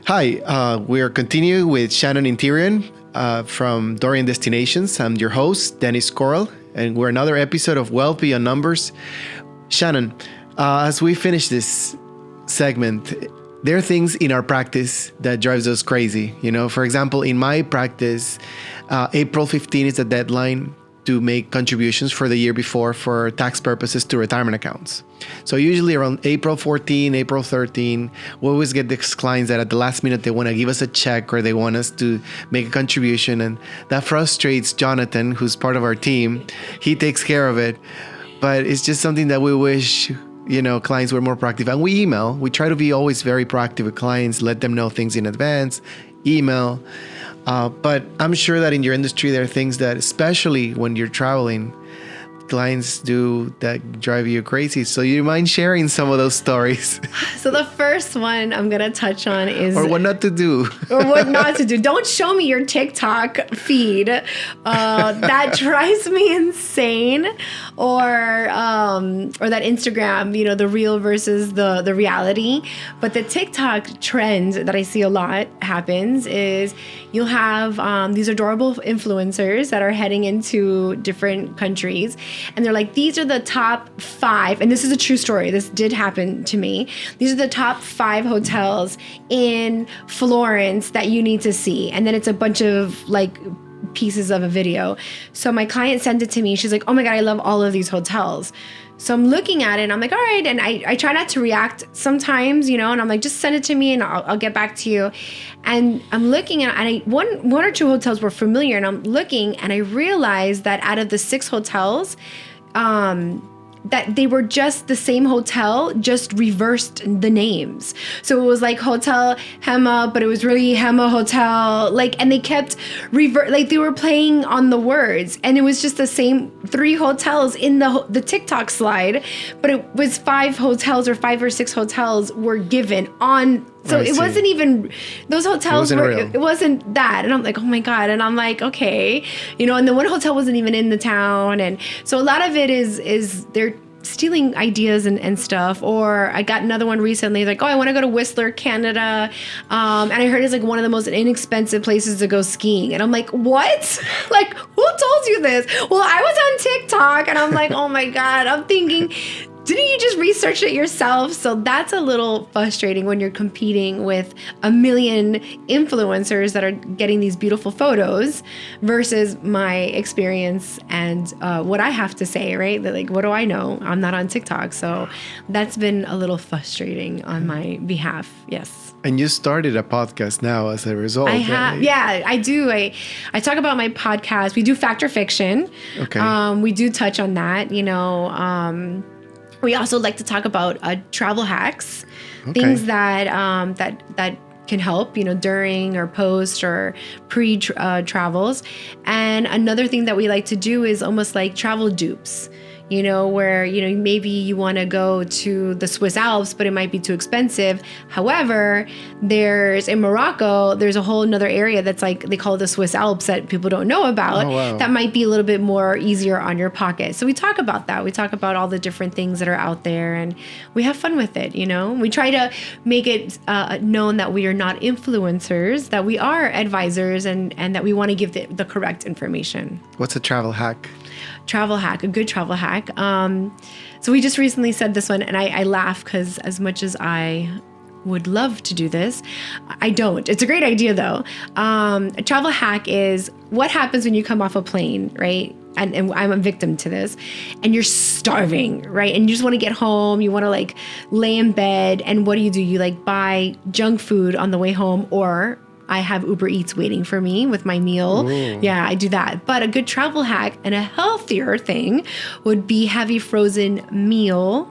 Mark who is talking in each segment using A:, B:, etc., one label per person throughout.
A: Hi, we're continuing with Shannon and Tyrion from Dorian Destinations. I'm your host, Dennis Coral, and we're another episode of Wealth Beyond Numbers. Shannon, as we finish this segment, there are things in our practice that drives us crazy. You know, for example, in my practice, April 15 is the deadline to make contributions for the year before for tax purposes to retirement accounts. So usually around April 14, April 13, we always get these clients that at the last minute, they want to give us a check or they want us to make a contribution. And that frustrates Jonathan, who's part of our team. He takes care of it, but it's just something that we wish, you know, clients were more proactive. And we email, we try to be always very proactive with clients, let them know things in advance, email. But I'm sure that in your industry, there are things that, especially when you're traveling, clients do that drive you crazy. So you mind sharing some of those stories?
B: So the first one I'm going to touch on is...
A: Or what not to do.
B: Or what not to do. Don't show me your TikTok feed. That drives me insane. Or that Instagram, you know, the real versus the reality. But the TikTok trend that I see a lot happens is you'll have these adorable influencers that are heading into different countries. And they're like, these are the top 5. And this is a true story. This did happen to me. These are the top 5 hotels in Florence that you need to see. And then it's a bunch of like pieces of a video. So my client sent it to me. She's like, oh my God, I love all of these hotels. So I'm looking at it and I'm like, all right. And I try not to react sometimes, you know, and I'm like, just send it to me and I'll get back to you. And I'm looking at, and one or two hotels were familiar, and I'm looking and I realized that out of the 6 hotels, that they were just the same hotel, just reversed the names. So it was like Hotel Hema, but it was really Hema Hotel. Like, and they kept like they were playing on the words, and it was just the same 3 hotels in the TikTok slide, but it was 5 hotels or 5 or 6 hotels were given on. So it wasn't even, those hotels it wasn't that. And I'm like, oh my God. And I'm like, okay, you know, and the one hotel wasn't even in the town. And so a lot of it is they're stealing ideas and stuff. Or I got another one recently, like, oh, I want to go to Whistler, Canada. And I heard it's like one of the most inexpensive places to go skiing. And I'm like, what? Like, who told you this? Well, I was on TikTok and I'm like, oh my God, I'm thinking, didn't you just research it yourself? So that's a little frustrating when you're competing with a million influencers that are getting these beautiful photos versus my experience and what I have to say, right? That, like, what do I know? I'm not on TikTok. So that's been a little frustrating on my behalf. Yes.
A: And you started a podcast now as a result.
B: I have, yeah, I do. I talk about my podcast. We do fact or fiction.
A: Okay.
B: We do touch on that, you know. We also like to talk about travel hacks, things that that can help, you know, during or post or pre travels. And another thing that we like to do is almost like travel dupes. You know, where, you know, maybe you want to go to the Swiss Alps, but it might be too expensive. However, in Morocco, there's a whole another area that's like, they call it the Swiss Alps that people don't know about.
A: Oh, wow.
B: That might be a little bit more easier on your pocket. So we talk about that. We talk about all the different things that are out there, and we have fun with it, you know. We try to make it known that we are not influencers, that we are advisors, and that we want to give the correct information.
A: What's a travel hack?
B: A good travel hack. So we just recently said this one, and I laugh because as much as I would love to do this, I don't. It's a great idea though. A travel hack is what happens when you come off a plane, right? And I'm a victim to this, and you're starving, right? And you just want to get home. You want to like lay in bed. And what do? You like buy junk food on the way home, or I have Uber Eats waiting for me with my meal. Ooh. Yeah, I do that. But a good travel hack and a healthier thing would be have a frozen meal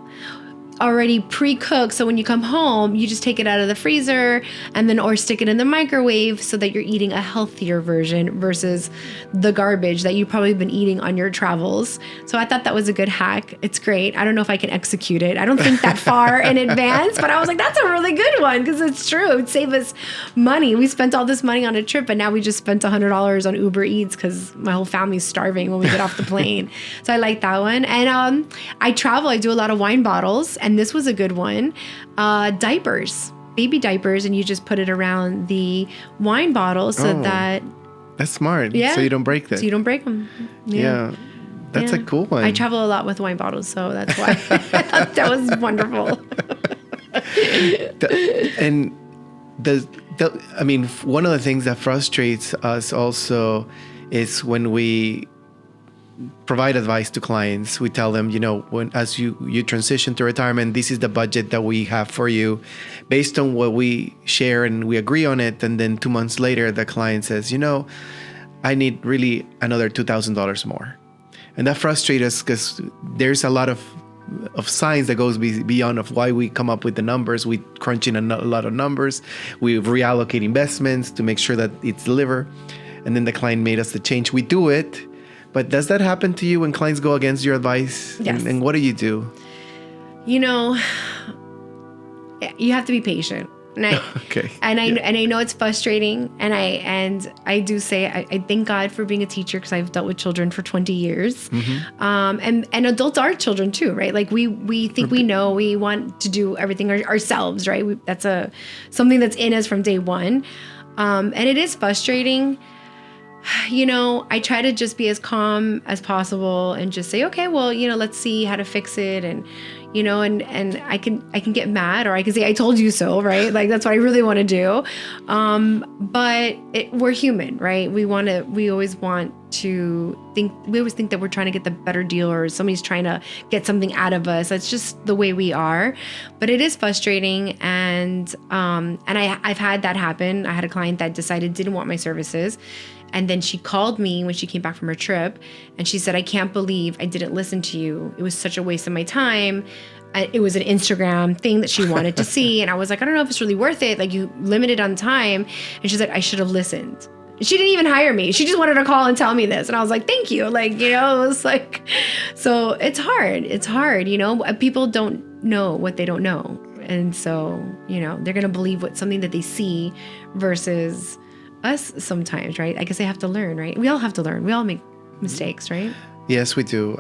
B: already pre-cooked. So when you come home, you just take it out of the freezer and then, or stick it in the microwave so that you're eating a healthier version versus the garbage that you've probably been eating on your travels. So I thought that was a good hack. It's great. I don't know if I can execute it. I don't think that far in advance, but I was like, that's a really good one because it's true. It would save us money. We spent all this money on a trip, but now we just spent $100 on Uber Eats because my whole family's starving when we get off the plane. So I like that one. And I travel. I do a lot of wine bottles. And this was a good one. Diapers. baby diapers and you just put it around the wine bottle so that...
A: That's smart.
B: Yeah.
A: So you don't break them.
B: So you don't break them.
A: Yeah. That's a cool one.
B: I travel a lot with wine bottles, so that's why I thought that was wonderful.
A: One of the things that frustrates us also is when we provide advice to clients. We tell them, as you transition to retirement, this is the budget that we have for you based on what we share, and we agree on it. And then 2 months later, the client says, I need really another $2,000 more. And that frustrates us because there's a lot of science that goes beyond of why we come up with the numbers. We crunch in a lot of numbers. We reallocate investments to make sure that it's delivered. And then the client made us the change. We do it. But does that happen to you when clients go against your advice?
B: Yes.
A: And what do you do?
B: You have to be patient. And I know it's frustrating, and I do say I thank God for being a teacher, because I've dealt with children for 20 years, and adults are children too, right? Like we think we know, we want to do everything ourselves, right? That's something that's in us from day one, and it is frustrating. I try to just be as calm as possible and just say, okay, well, let's see how to fix it, and and I can get mad, or I can say, I told you so, right? Like, that's what I really want to do. But we're human, right? We always think that we're trying to get the better deal, or somebody's trying to get something out of us. That's just the way we are. But it is frustrating. And I've had that happen. I had a client that didn't want my services. And then she called me when she came back from her trip, and she said, I can't believe I didn't listen to you. It was such a waste of my time. It was an Instagram thing that she wanted to see. And I was like, I don't know if it's really worth it. Like, you limited on time. And she's like, I should have listened. She didn't even hire me. She just wanted to call and tell me this. And I was like, thank you. Like, it was like, so it's hard. It's hard. People don't know what they don't know. And so, they're going to believe something that they see versus us sometimes, right? I guess they have to learn, right? We all have to learn. We all make mistakes, right?
A: Yes, we do.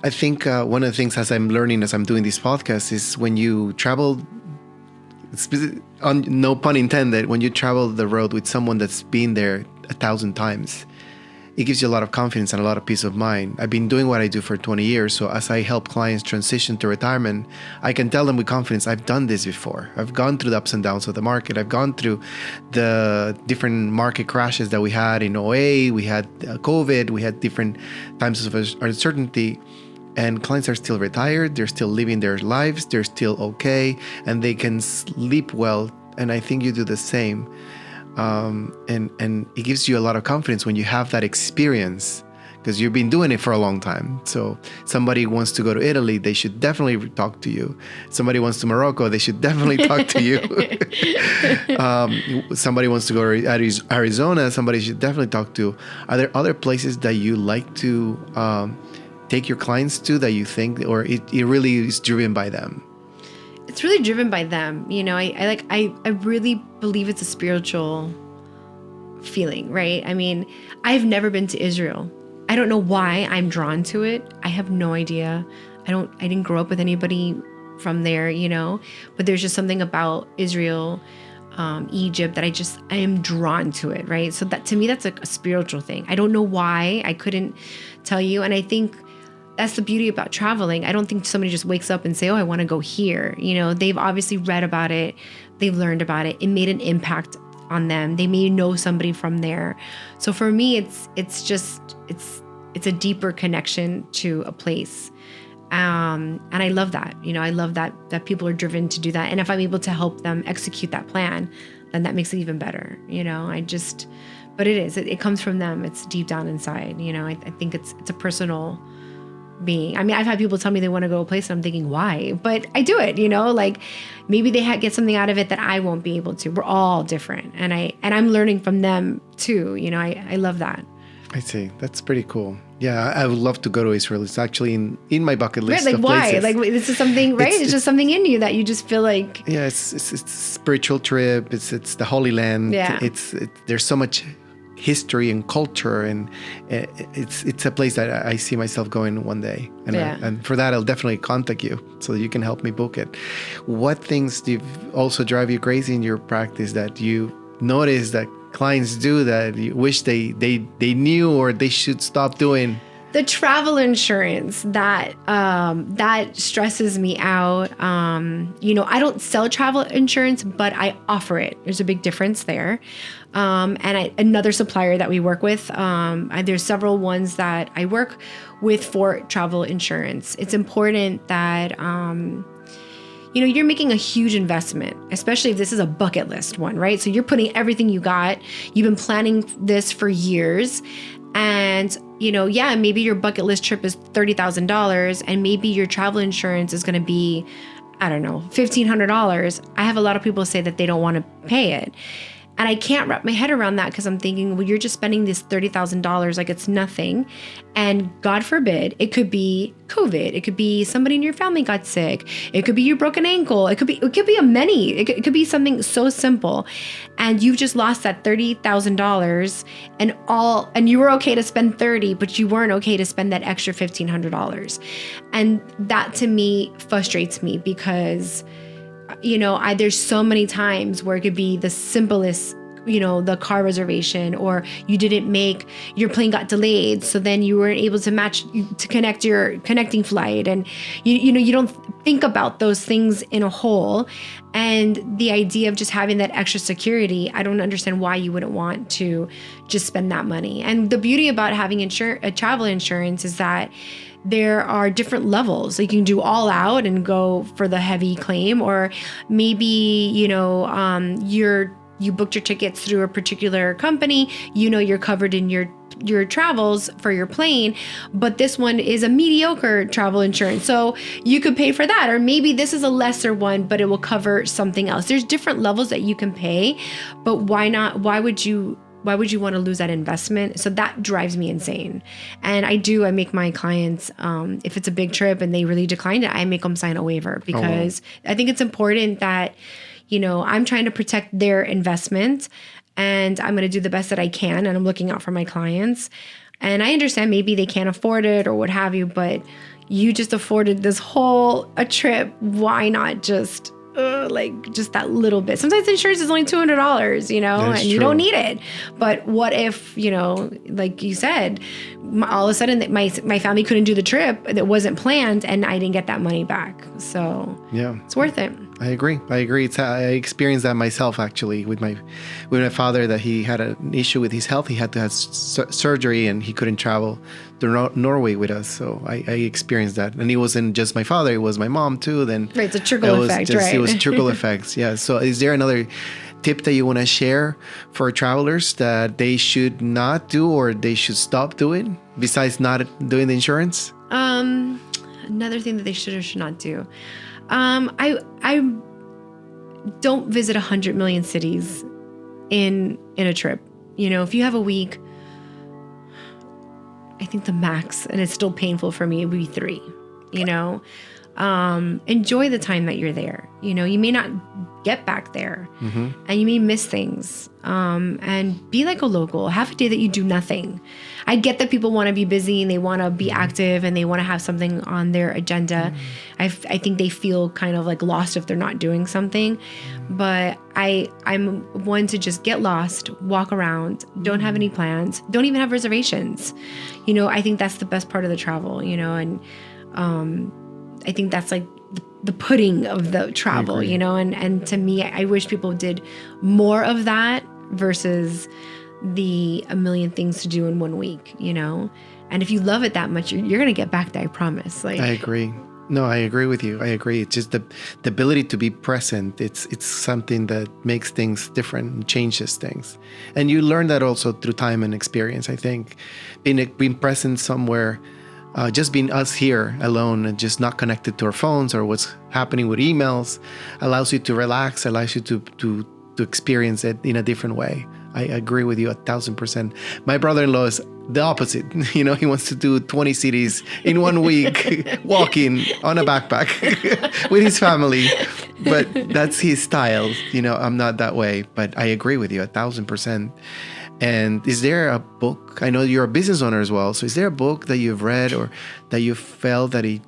A: I think one of the things, as I'm learning, as I'm doing this podcast, is when you travel, no pun intended, when you travel the road with someone that's been there 1,000 times, it gives you a lot of confidence and a lot of peace of mind. I've been doing what I do for 20 years. So as I help clients transition to retirement, I can tell them with confidence, I've done this before. I've gone through the ups and downs of the market. I've gone through the different market crashes that we had in 2008. We had COVID. We had different times of uncertainty. And clients are still retired. They're still living their lives. They're still okay. And they can sleep well. And I think you do the same. And it gives you a lot of confidence when you have that experience, because you've been doing it for a long time. So somebody wants to go to Italy, they should definitely talk to you. Somebody wants to Morocco, they should definitely talk to you. Somebody wants to go to Arizona, somebody should definitely talk to. Are there other places that you like to take your clients to that you think, or it really is driven by them?
B: It's really driven by them. I really believe it's a spiritual feeling, right? I mean, I've never been to Israel. I don't know why I'm drawn to it. I have no idea. I didn't grow up with anybody from there, but there's just something about Israel, Egypt, that I am drawn to it, right? So that, to me, that's like a spiritual thing. I don't know why. I couldn't tell you. And I think that's the beauty about traveling. I don't think somebody just wakes up and say, oh, I want to go here. They've obviously read about it. They've learned about it. It made an impact on them. They may know somebody from there. So for me, it's a deeper connection to a place. And I love that. I love that people are driven to do that. And if I'm able to help them execute that plan, then that makes it even better. But it comes from them. It's deep down inside. I think it's a personal being. I mean, I've had people tell me they want to go a place, and I'm thinking, why? But I do it, like maybe they get something out of it that I won't be able to. We're all different. And I'm learning from them too. I love that.
A: I see. That's pretty cool. Yeah, I would love to go to Israel. It's actually in my bucket list.
B: Right, like
A: of
B: why?
A: places.
B: Like this is something, right? It's just something in you that you just feel like.
A: Yeah, it's a spiritual trip. It's the Holy Land.
B: Yeah.
A: There's so much history and culture, and it's a place that I see myself going one day. And and for that, I'll definitely contact you so that you can help me book it. What things do also drive you crazy in your practice that you notice that clients do that you wish they knew or they should stop doing?
B: The travel insurance that stresses me out. I don't sell travel insurance, but I offer it. There's a big difference there. Another supplier that we work with, there's several ones that I work with for travel insurance. It's important that you're making a huge investment, especially if this is a bucket list one, right? So you're putting everything you got. You've been planning this for years. And, maybe your bucket list trip is $30,000 and maybe your travel insurance is going to be, I don't know, $1,500. I have a lot of people say that they don't want to pay it. And I can't wrap my head around that because I'm thinking, well, you're just spending this $30,000 like it's nothing. And God forbid, it could be COVID. It could be somebody in your family got sick. It could be your broken ankle. It could be it could be something so simple. And you've just lost that $30,000 and you were okay to spend 30, but you weren't okay to spend that extra $1,500. And that to me frustrates me because there's so many times where it could be the simplest, the car reservation, or you didn't make, your plane got delayed. So then you weren't able to connect your connecting flight. And you don't think about those things in a whole. And the idea of just having that extra security, I don't understand why you wouldn't want to just spend that money. And the beauty about having a travel insurance is that there are different levels. Like you can do all out and go for the heavy claim, or maybe, you booked your tickets through a particular company, you're covered in your travels for your plane, but this one is a mediocre travel insurance. So you could pay for that, or maybe this is a lesser one, but it will cover something else. There's different levels that you can pay, but why not? Why would you want to lose that investment? So that drives me insane. And I make my clients, if it's a big trip and they really decline it, I make them sign a waiver because I think it's important that, I'm trying to protect their investment and I'm going to do the best that I can. And I'm looking out for my clients. And I understand maybe they can't afford it or what have you, but you just afforded this whole trip. Why not just that little bit? Sometimes insurance is only $200, and you don't need it. But what if, like you said, all of a sudden my family couldn't do the trip that wasn't planned and I didn't get that money back. So it's worth it.
A: I agree. I experienced that myself actually with my father, that he had an issue with his health. He had to have surgery and he couldn't travel to Norway with us. So I experienced that. And it wasn't just my father, it was my mom too. Then
B: right, it's a trickle effect, right?
A: It was trickle effects. Yeah. So is there another tip that you want to share for travelers that they should not do or they should stop doing besides not doing the insurance?
B: Another thing that they should or should not do. I don't visit 100 million cities in a trip. If you have a week, I think the max, and it's still painful for me, it would be 3. Enjoy the time that you're there. You may not get back there, and you may miss things. And be like a local. Have a day that you do nothing. I get that people want to be busy and they want to be active and they want to have something on their agenda. I think they feel kind of like lost if they're not doing something. But I'm one to just get lost, walk around, don't have any plans, don't even have reservations. I think that's the best part of the travel. And I think that's like the pudding of the travel, and to me, I wish people did more of that versus the a million things to do in 1 week, and if you love it that much, you're going to get back there. I promise. I
A: agree. No, I agree with you. I agree. It's just the ability to be present. It's something that makes things different and changes things. And you learn that also through time and experience. I think being present somewhere, just being us here alone and just not connected to our phones or what's happening with emails allows you to relax, allows you to experience it in a different way. I agree with you 1,000%. My brother-in-law is the opposite. He wants to do 20 cities in 1 week, walking on a backpack with his family. But that's his style. I'm not that way. But I agree with you 1,000%. And is there a book? I know you're a business owner as well. So is there a book that you've read or that you felt that it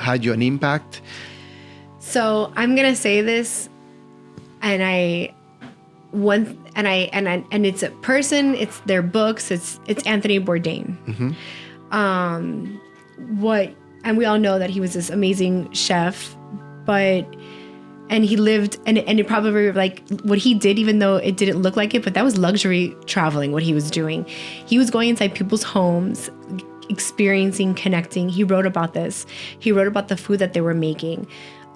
A: had you an impact?
B: So I'm gonna say this, and it's a person. It's their books. It's Anthony Bourdain.
A: Mm-hmm.
B: And we all know that he was this amazing chef, and he lived, and it probably like what he did, even though it didn't look like it, but that was luxury traveling, what he was doing. He was going inside people's homes, experiencing, connecting. He wrote about this. He wrote about the food that they were making.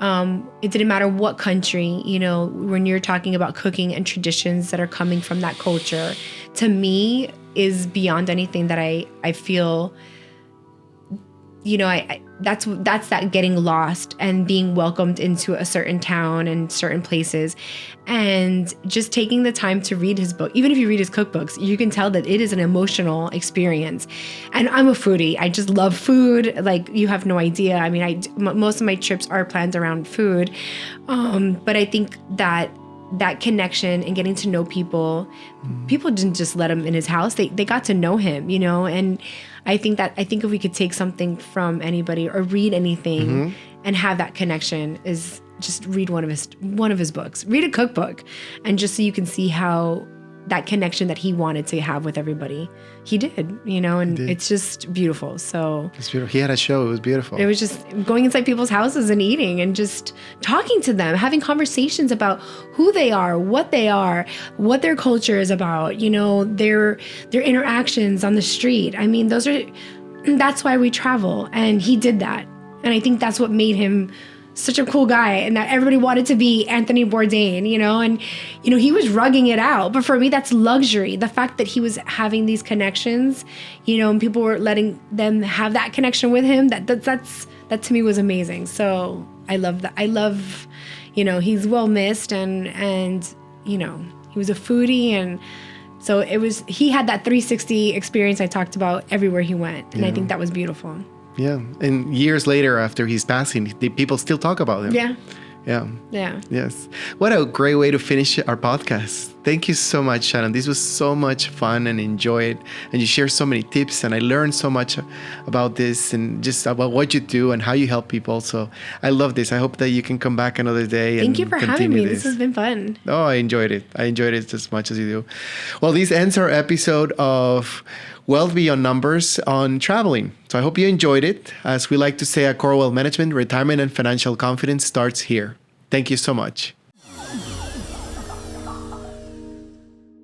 B: It didn't matter what country, when you're talking about cooking and traditions that are coming from that culture, to me is beyond anything that I feel, that's that getting lost and being welcomed into a certain town and certain places, and just taking the time to read his book. Even if you read his cookbooks, you can tell that it is an emotional experience. And I'm a foodie. I just love food. Like, you have no idea. I mean, most of my trips are planned around food. But I think that connection and getting to know people didn't just let him in his house. They got to know him, and I think if we could take something from anybody or read anything and have that connection, is just read one of his books, read a cookbook, and just so you can see how that connection that he wanted to have with everybody, he did, and it's just beautiful. So
A: it's beautiful. He had a show. It was beautiful.
B: It was just going inside people's houses and eating and just talking to them, having conversations about who they are, what their culture is about, their interactions on the street. I mean, that's why we travel. And he did that. And I think that's what made him such a cool guy, and that everybody wanted to be Anthony Bourdain, and he was rugging it out. But for me, that's luxury. The fact that he was having these connections, and people were letting them have that connection with him, that to me was amazing. So I love that. I love, he's well missed, and he was a foodie, and so he had that 360 experience I talked about everywhere he went, and I think that was beautiful.
A: Yeah, and years later, after his passing, people still talk about him.
B: Yeah.
A: Yeah. Yes. What a great way to finish our podcast. Thank you so much, Shannon. This was so much fun and enjoyed. And you shared so many tips, and I learned so much about this and just about what you do and how you help people. So I love this. I hope that you can come back another day.
B: Thank you for having me. This has been fun.
A: Oh, I enjoyed it. I enjoyed it as much as you do. Well, this ends our episode of Wealth Beyond Numbers on traveling. So I hope you enjoyed it. As we like to say at Coral Wealth Management, retirement and financial confidence starts here. Thank you so much.